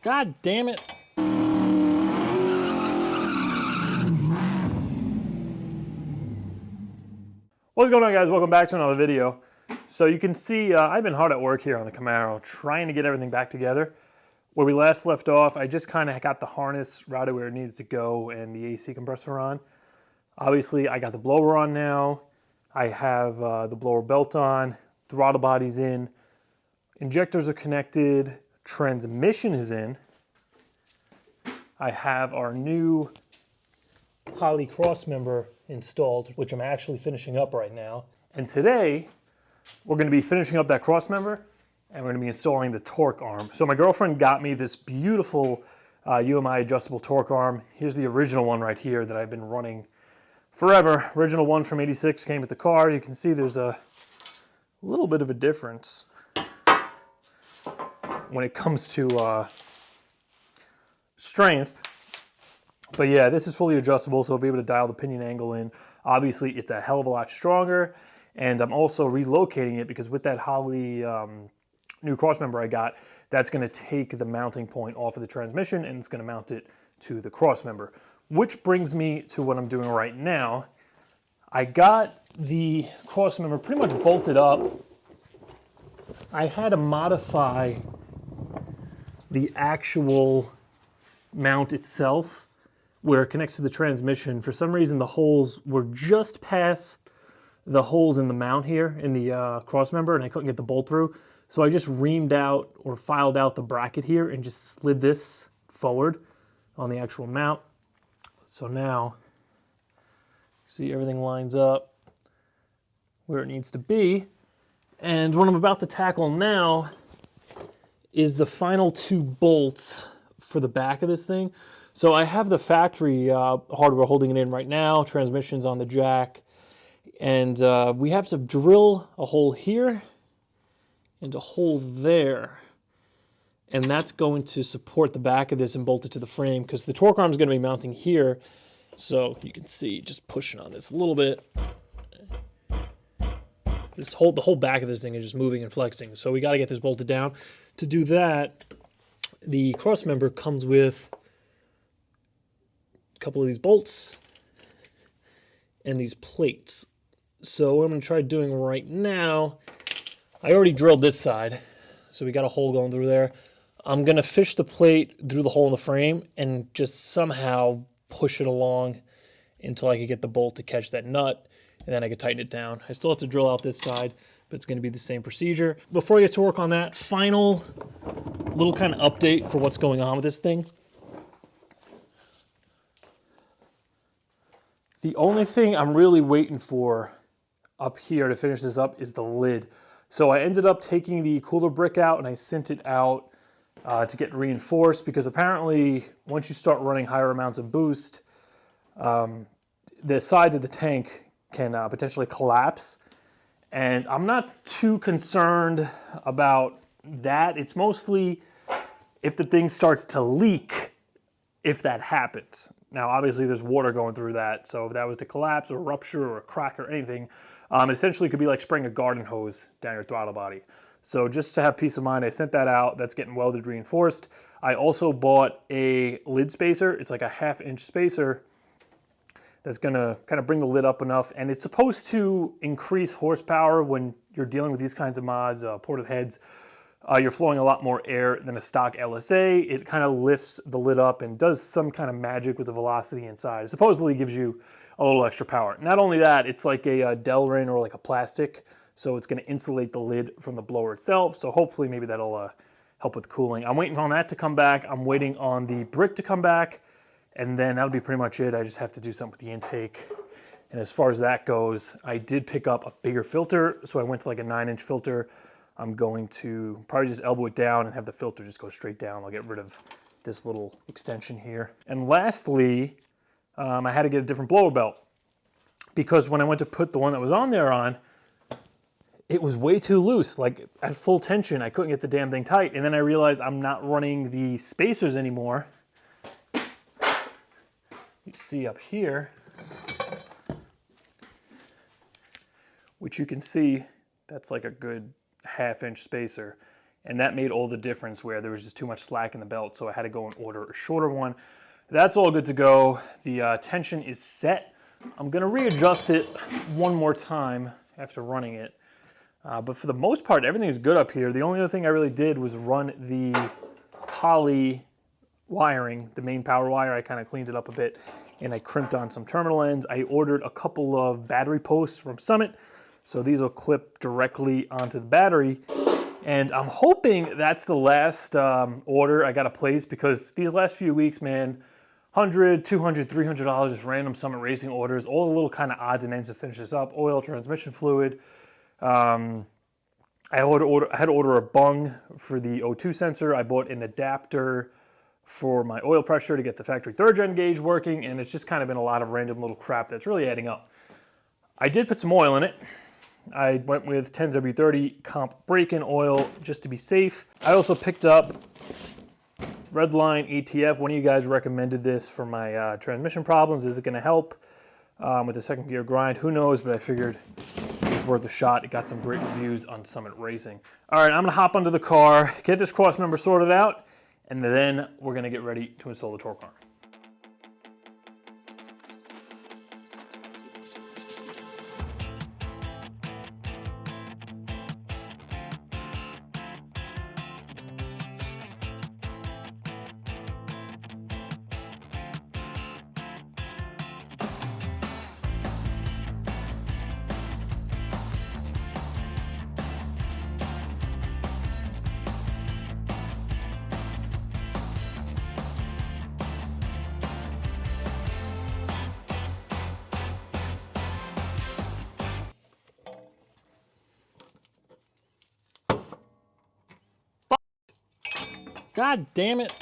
God damn it. What's going on, guys? Welcome back to another video. So you can see I've been hard at work here on the Camaro trying to get everything back together. Where we last left off, I just kind of got the harness routed where it needed to go and the AC compressor on. Obviously, I got the blower on now. I have the blower belt on, throttle body's in, injectors are connected, transmission is in. I have our new poly crossmember installed, which I'm actually finishing up right now. And today, we're going to be finishing up that crossmember, and we're going to be installing the torque arm. So my girlfriend got me this beautiful UMI adjustable torque arm. Here's the original one right here that I've been running forever. Original one from '86 came with the car. You can see there's a little bit of a difference when it comes to strength. But yeah, this is fully adjustable, so I'll be able to dial the pinion angle in. Obviously, it's a hell of a lot stronger, and I'm also relocating it because with that Holley new crossmember I got, that's going to take the mounting point off of the transmission and it's going to mount it to the crossmember. Which brings me to what I'm doing right now. I got the crossmember pretty much bolted up. I had to modify the actual mount itself where it connects to the transmission. For some reason, the holes were just past the holes in the mount here in the crossmember, and I couldn't get the bolt through. So I just reamed out or filed out the bracket here and just slid this forward on the actual mount. So now, see, everything lines up where it needs to be. And what I'm about to tackle now is the final two bolts for the back of this thing. So I have the factory hardware holding it in right now, transmission's on the jack, and we have to drill a hole here and a hole there. And that's going to support the back of this and bolt it to the frame because the torque arm is going to be mounting here. So you can see just pushing on this a little bit. The whole back of this thing is just moving and flexing. So we got to get this bolted down. To do that, the crossmember comes with a couple of these bolts and these plates. So what I'm going to try doing right now, I already drilled this side, so we got a hole going through there. I'm going to fish the plate through the hole in the frame and just somehow push it along until I can get the bolt to catch that nut, and then I can tighten it down. I still have to drill out this side, but it's going to be the same procedure. Before I get to work on that, final little kind of update for what's going on with this thing. The only thing I'm really waiting for up here to finish this up is the lid. So I ended up taking the cooler brick out and I sent it out to get reinforced because apparently once you start running higher amounts of boost, the sides of the tank can potentially collapse. And I'm not too concerned about that. It's mostly if the thing starts to leak, if that happens. Now, obviously, there's water going through that, so if that was to collapse or rupture or crack or anything, it essentially could be like spraying a garden hose down your throttle body. So just to have peace of mind, I sent that out. That's getting welded reinforced. I also bought a lid spacer. It's like a 1/2-inch spacer that's going to kind of bring the lid up enough, and it's supposed to increase horsepower when you're dealing with these kinds of mods, ported heads. You're flowing a lot more air than a stock LSA. It kind of lifts the lid up and does some kind of magic with the velocity inside. It supposedly gives you a little extra power. Not only that, it's like a Delrin or like a plastic, so it's going to insulate the lid from the blower itself. So hopefully maybe that'll help with cooling. I'm waiting on that to come back. I'm waiting on the brick to come back, and then that'll be pretty much it. I just have to do something with the intake. And as far as that goes, I did pick up a bigger filter, so I went to like a 9-inch filter. I'm going to probably just elbow it down and have the filter just go straight down. I'll get rid of this little extension here. And lastly, I had to get a different blower belt because when I went to put the one that was on there on, it was way too loose. Like at full tension, I couldn't get the damn thing tight. And then I realized I'm not running the spacers anymore. You see up here, which you can see, that's like a good 1/2-inch spacer. and that made all the difference where there was just too much slack in the belt, so I had to go and order a shorter one. That's all good to go. The tension is set. I'm gonna readjust it one more time after running it. But for the most part, everything is good up here. The only other thing I really did was run the poly wiring, the main power wire. I kind of cleaned it up a bit and I crimped on some terminal ends. I ordered a couple of battery posts from Summit, so these will clip directly onto the battery. And I'm hoping that's the last order I got to place, because these last few weeks, man, $100, $200, $300 just random Summit Racing orders, all the little kind of odds and ends to finish this up. Oil, transmission fluid. I had to order a bung for the O2 sensor. I bought an adapter for my oil pressure to get the factory 3rd gen gauge working, and it's just kind of been a lot of random little crap that's really adding up. I did put some oil in it. I went with 10W30 comp break-in oil just to be safe. I also picked up Redline ATF. One of you guys recommended this for my transmission problems. Is it going to help with the second gear grind? Who knows, but I figured it was worth a shot. It got some great reviews on Summit Racing. All right, I'm going to hop under the car, get this cross member sorted out, and then we're going to get ready to install the torque arm. God damn it.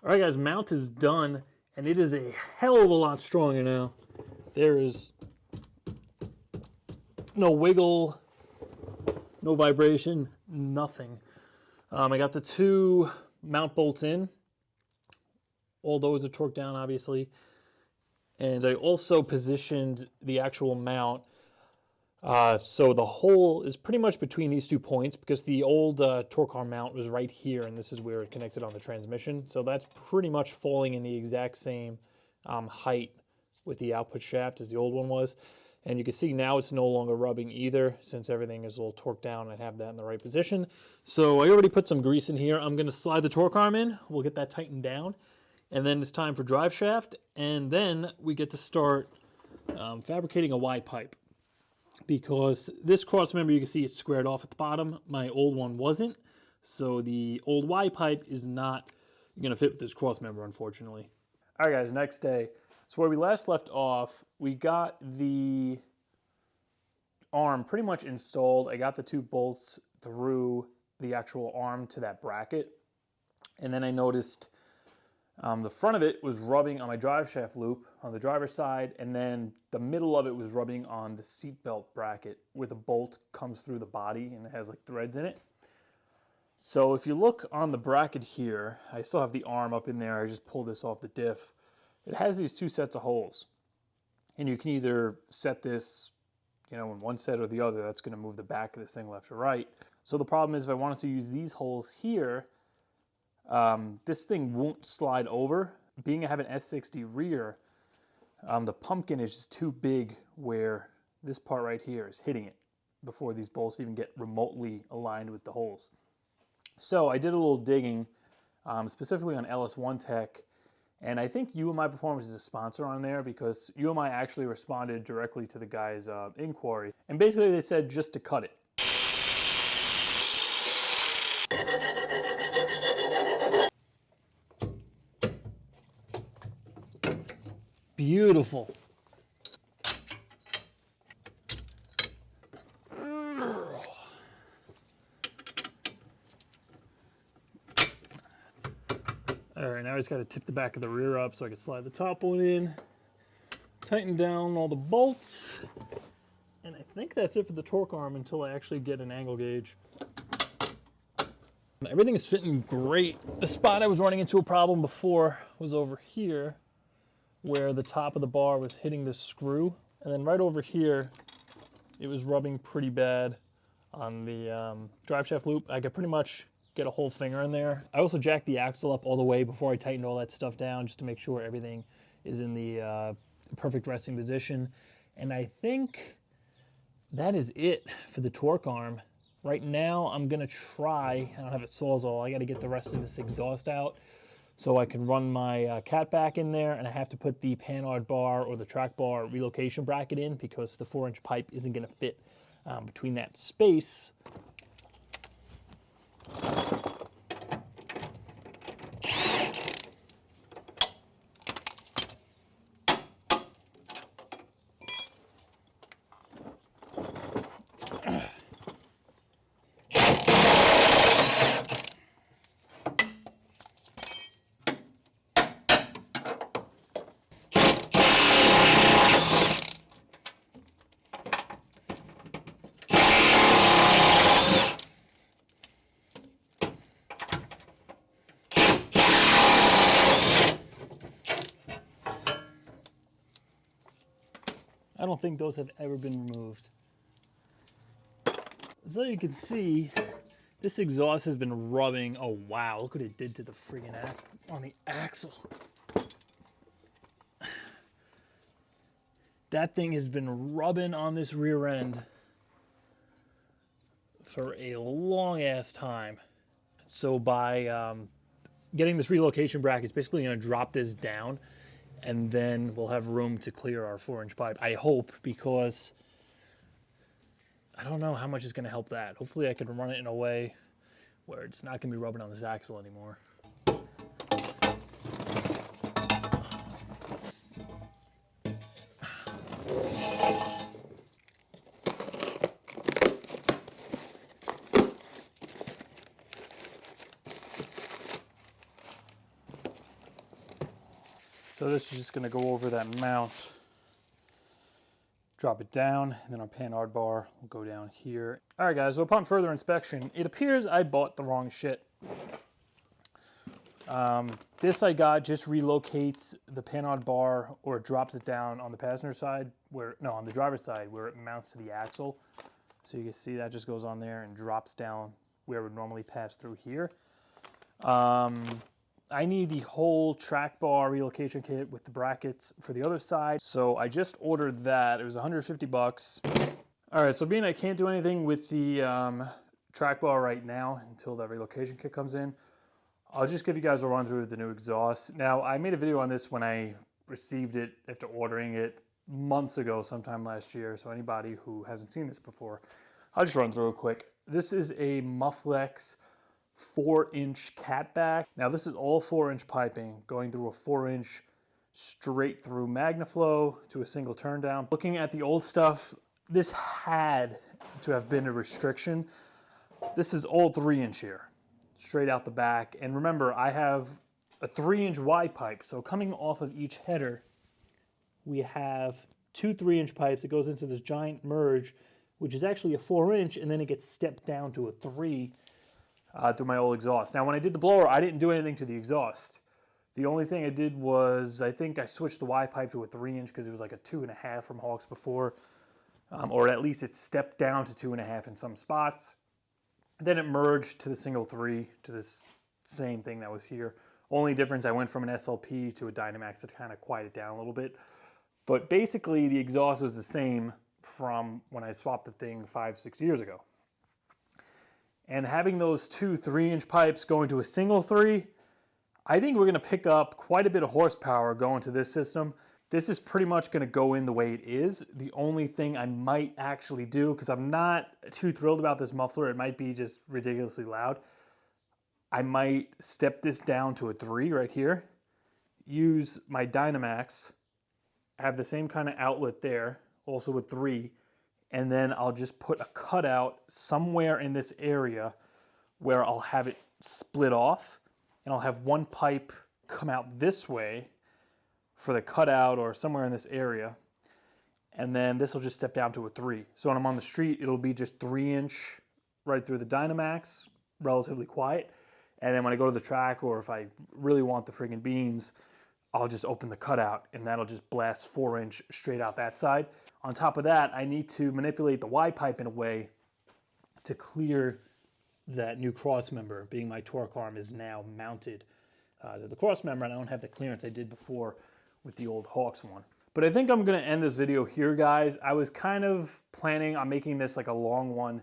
All right, guys, mount is done, and it is a hell of a lot stronger now. There is no wiggle, no vibration, nothing. I got the 2 mount bolts in. All those are torqued down, obviously. And I also positioned the actual mount so the hole is pretty much between these 2 points, because the old torque arm mount was right here, and this is where it connected on the transmission. So that's pretty much falling in the exact same height with the output shaft as the old one was. And you can see now it's no longer rubbing either, since everything is a little torqued down. I have that in the right position. So I already put some grease in here. I'm going to slide the torque arm in. We'll get that tightened down. And then it's time for drive shaft. And then we get to start fabricating a Y pipe. Because this cross member, you can see it's squared off at the bottom. My old one wasn't. So the old Y pipe is not going to fit with this cross member, unfortunately. All right, guys, next day. So where we last left off, we got the arm pretty much installed. I got the 2 bolts through the actual arm to that bracket. And then I noticed the front of it was rubbing on my drive shaft loop on the driver's side, and then the middle of it was rubbing on the seat belt bracket where the bolt comes through the body and it has like threads in it. So if you look on the bracket here, I still have the arm up in there. I just pulled this off the diff. It has these 2 sets of holes, and you can either set this, in one set or the other. That's going to move the back of this thing left or right. So the problem is, if I wanted to use these holes here, this thing won't slide over. Being I have an S60 rear, the pumpkin is just too big where this part right here is hitting it before these bolts even get remotely aligned with the holes. So I did a little digging, specifically on LS1 Tech. And I think UMI Performance is a sponsor on there, because UMI actually responded directly to the guy's inquiry. And basically they said just to cut it. Beautiful. All right, now I just got to tip the back of the rear up so I can slide the top one in, tighten down all the bolts, And I think that's it for the torque arm until I actually get an angle gauge. Everything is fitting great. The spot I was running into a problem before was over here, where the top of the bar was hitting this screw. And then right over here, it was rubbing pretty bad on the drive shaft loop. I could pretty much get a whole finger in there. I also jacked the axle up all the way before I tightened all that stuff down, just to make sure everything is in the perfect resting position. And I think that is it for the torque arm. Right now, I'm gonna try, I don't have a Sawzall, I gotta get the rest of this exhaust out so I can run my cat back in there, and I have to put the Panhard bar or the track bar relocation bracket in because the 4-inch pipe isn't gonna fit between that space. I don't think those have ever been removed. So you can see, this exhaust has been rubbing. Oh wow, look what it did to the friggin' on the axle. That thing has been rubbing on this rear end for a long ass time. So by getting this relocation bracket, it's basically gonna drop this down, and then we'll have room to clear our 4-inch pipe. I hope, because I don't know how much is gonna help that. Hopefully I can run it in a way where it's not gonna be rubbing on this axle anymore. So this is just gonna go over that mount, drop it down, and then our Panhard bar will go down here. All right guys, so upon further inspection, it appears I bought the wrong shit. This I got just relocates the Panhard bar, or it drops it down on the passenger side, on the driver's side, where it mounts to the axle. So you can see that just goes on there and drops down where it would normally pass through here. I need the whole track bar relocation kit with the brackets for the other side. So I just ordered that. It was 150 bucks. All right, so being I can't do anything with the track bar right now until that relocation kit comes in, I'll just give you guys a run through of the new exhaust. Now, I made a video on this when I received it after ordering it months ago, sometime last year. So anybody who hasn't seen this before, I'll just run through it quick. This is a Mufflex 4-inch catback. Now this is all 4-inch piping going through a 4-inch straight through MagnaFlow to a single turn down. Looking at the old stuff, this had to have been a restriction. This is all 3-inch here, straight out the back. And remember, I have a 3-inch Y pipe. So coming off of each header, we have 2 3-inch pipes. It goes into this giant merge, which is actually a 4-inch, and then it gets stepped down to a 3 through my old exhaust. Now, when I did the blower, I didn't do anything to the exhaust. The only thing I did was, I think I switched the Y pipe to a 3-inch because it was like a 2.5 from Hawks before, or at least it stepped down to 2.5 in some spots. Then it merged to the single 3 to this same thing that was here. Only difference, I went from an SLP to a Dynamax to kind of quiet it down a little bit. But basically, the exhaust was the same from when I swapped the thing 5-6 years ago. And having those 2 3-inch pipes going to a single 3, I think we're going to pick up quite a bit of horsepower going to this system. This is pretty much going to go in the way it is. The only thing I might actually do, because I'm not too thrilled about this muffler, it might be just ridiculously loud, I might step this down to a 3 right here, use my Dynamax, have the same kind of outlet there, also with 3, and then I'll just put a cutout somewhere in this area where I'll have it split off, and I'll have one pipe come out this way for the cutout or somewhere in this area, and then this will just step down to a 3. So when I'm on the street, it'll be just 3-inch right through the Dynamax, relatively quiet. And then when I go to the track, or if I really want the friggin' beans, I'll just open the cutout and that'll just blast 4-inch straight out that side. On top of that, I need to manipulate the Y pipe in a way to clear that new cross member, being my torque arm is now mounted to the cross member, and I don't have the clearance I did before with the old Hawks one. But I think I'm gonna end this video here, guys. I was kind of planning on making this like a long one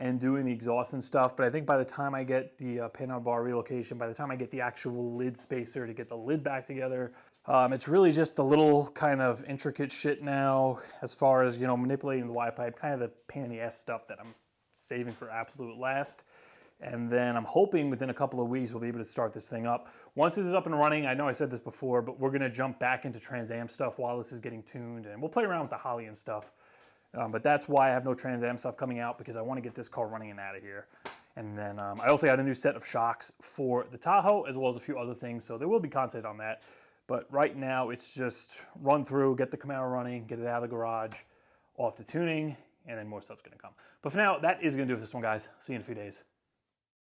and doing the exhaust and stuff, but I think by the time I get the panel bar relocation, by the time I get the actual lid spacer to get the lid back together, it's really just the little kind of intricate shit now as far as, you know, manipulating the Y pipe, kind of the pain in the ass stuff that I'm saving for absolute last. And then I'm hoping within a couple of weeks we'll be able to start this thing up. Once this is up and running, I know I said this before, but we're gonna jump back into Trans Am stuff while this is getting tuned, and we'll play around with the Holly and stuff. But that's why I have no Trans Am stuff coming out, because I want to get this car running and out of here. And then I also got a new set of shocks for the Tahoe, as well as a few other things, so there will be content on that. But right now it's just run through, get the Camaro running, get it out of the garage, off to tuning, and then more stuff's gonna come. But for now, that is gonna do it for this one, guys. See you in a few days.